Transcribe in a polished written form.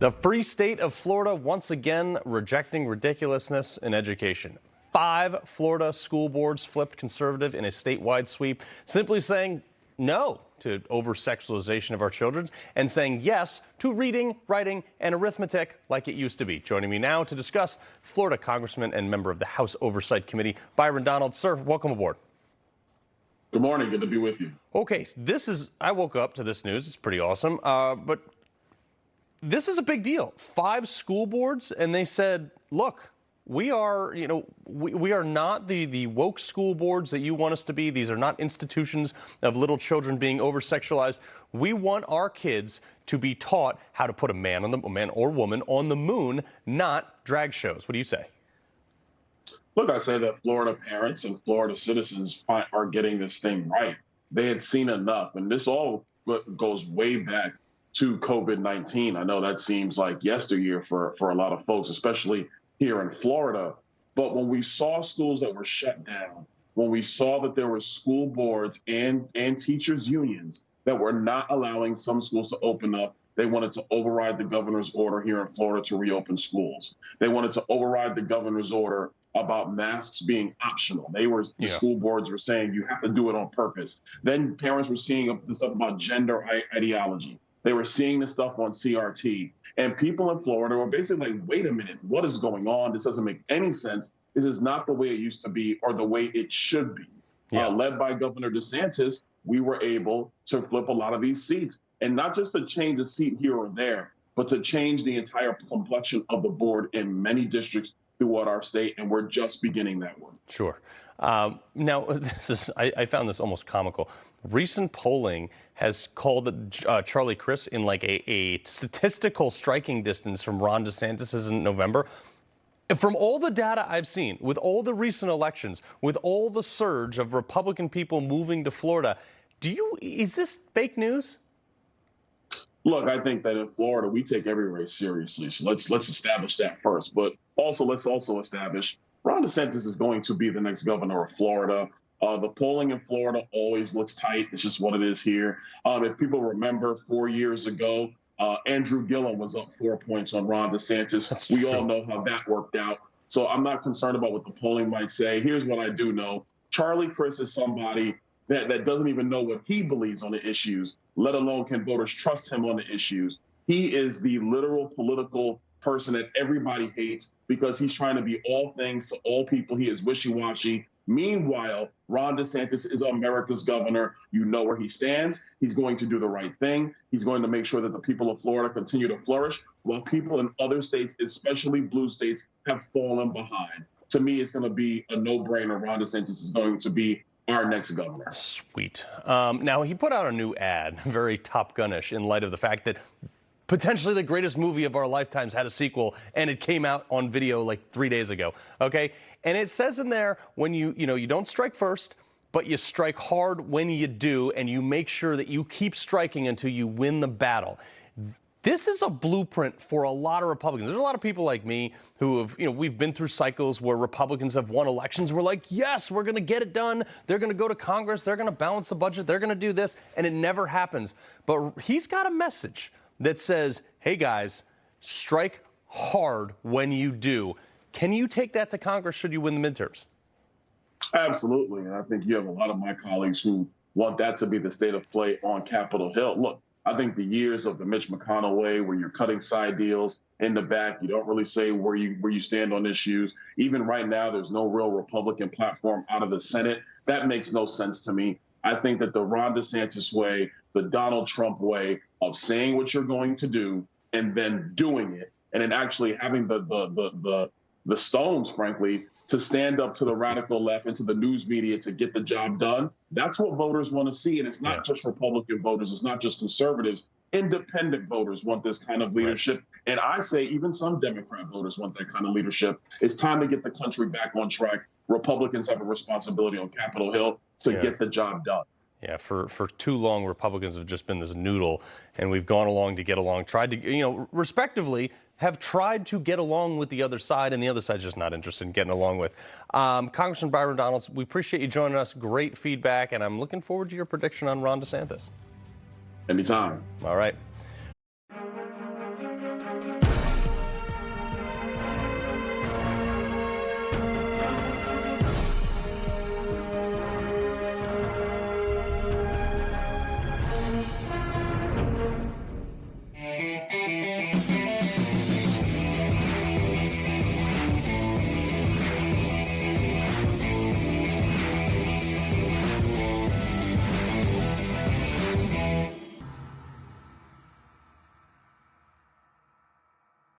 The free state of Florida once again rejecting ridiculousness in education. 5 Florida school boards flipped conservative in a statewide sweep, simply saying no to over-sexualization of our children and saying yes to reading, writing, and arithmetic like it used to be. Joining me now to discuss, Florida Congressman and member of the House Oversight Committee, Byron Donalds. Sir, welcome aboard. Good morning. Good to be with you. Okay, I woke up to this news. It's pretty awesome. But this is a big deal. 5 school boards, and they said, look, we are not the woke school boards that you want us to be. These are not institutions of little children being over-sexualized. We want our kids to be taught how to put a man or woman on the moon, not drag shows. What do you say? Look, I say that Florida parents and Florida citizens are getting this thing right. They had seen enough, and this all goes way back to COVID-19. I know that seems like yesteryear for a lot of folks, especially here in Florida. But when we saw schools that were shut down, when we saw that there were school boards and teachers unions that were not allowing some schools to open up, they wanted to override the governor's order here in Florida to reopen schools. They wanted to override the governor's order about masks being optional. The school boards were saying you have to do it on purpose. Then parents were seeing the stuff about gender ideology. They were seeing the stuff on CRT. And people in Florida were basically like, wait a minute, what is going on? This doesn't make any sense. This is not the way it used to be or the way it should be. Led by Governor DeSantis, we were able to flip a lot of these seats. And not just to change a seat here or there, but to change the entire complexion of the board in many districts throughout our state. And we're just beginning that one. Sure. Now, I found this almost comical. Recent polling has called Charlie Crist in like a statistical striking distance from Ron DeSantis in November. From all the data I've seen, with all the recent elections, with all the surge of Republican people moving to Florida, is this fake news? Look, I think that in Florida, we take every race seriously. So let's establish that first. But let's also establish Ron DeSantis is going to be the next governor of Florida. The polling in Florida always looks tight. It's just what it is here. If people remember 4 years ago, Andrew Gillum was up 4 points on Ron DeSantis. We all know how that worked out. So I'm not concerned about what the polling might say. Here's what I do know. Charlie Crist is somebody that doesn't even know what he believes on the issues, let alone can voters trust him on the issues. He is the literal political person that everybody hates because he's trying to be all things to all people. He is wishy-washy. Meanwhile, Ron DeSantis is America's governor. You know where he stands. He's going to do the right thing. He's going to make sure that the people of Florida continue to flourish while people in other states, especially blue states, have fallen behind. To me, it's going to be a no-brainer. Ron DeSantis is going to be our next governor. Sweet. Now, he put out a new ad, very Top Gun-ish, in light of the fact that potentially the greatest movie of our lifetimes had a sequel, and it came out on video like 3 days ago, okay? And it says in there, when you don't strike first, but you strike hard when you do, and you make sure that you keep striking until you win the battle. This is a blueprint for a lot of Republicans. There's a lot of people like me who have, we've been through cycles where Republicans have won elections. We're like, yes, we're going to get it done. They're going to go to Congress. They're going to balance the budget. They're going to do this. And it never happens. But he's got a message that says, hey, guys, strike hard when you do. Can you take that to Congress should you win the midterms? Absolutely. And I think you have a lot of my colleagues who want that to be the state of play on Capitol Hill. Look, I think the years of the Mitch McConnell way, where you're cutting side deals in the back, you don't really say where you stand on issues. Even right now, there's no real Republican platform out of the Senate. That makes no sense to me. I think that the Ron DeSantis way, the Donald Trump way of saying what you're going to do and then doing it, and then actually having the stones, frankly, to stand up to the radical left and to the news media to get the job done. That's what voters want to see. And it's not just Republican voters. It's not just conservatives. Independent voters want this kind of leadership. Right. And I say even some Democrat voters want that kind of leadership. It's time to get the country back on track. Republicans have a responsibility on Capitol Hill to get the job done. Yeah, for too long, Republicans have just been this noodle, and we've gone along to get along, tried to, respectively, have tried to get along with the other side, and the other side's just not interested in getting along with. Congressman Byron Donalds, we appreciate you joining us. Great feedback, and I'm looking forward to your prediction on Ron DeSantis. Anytime. All right.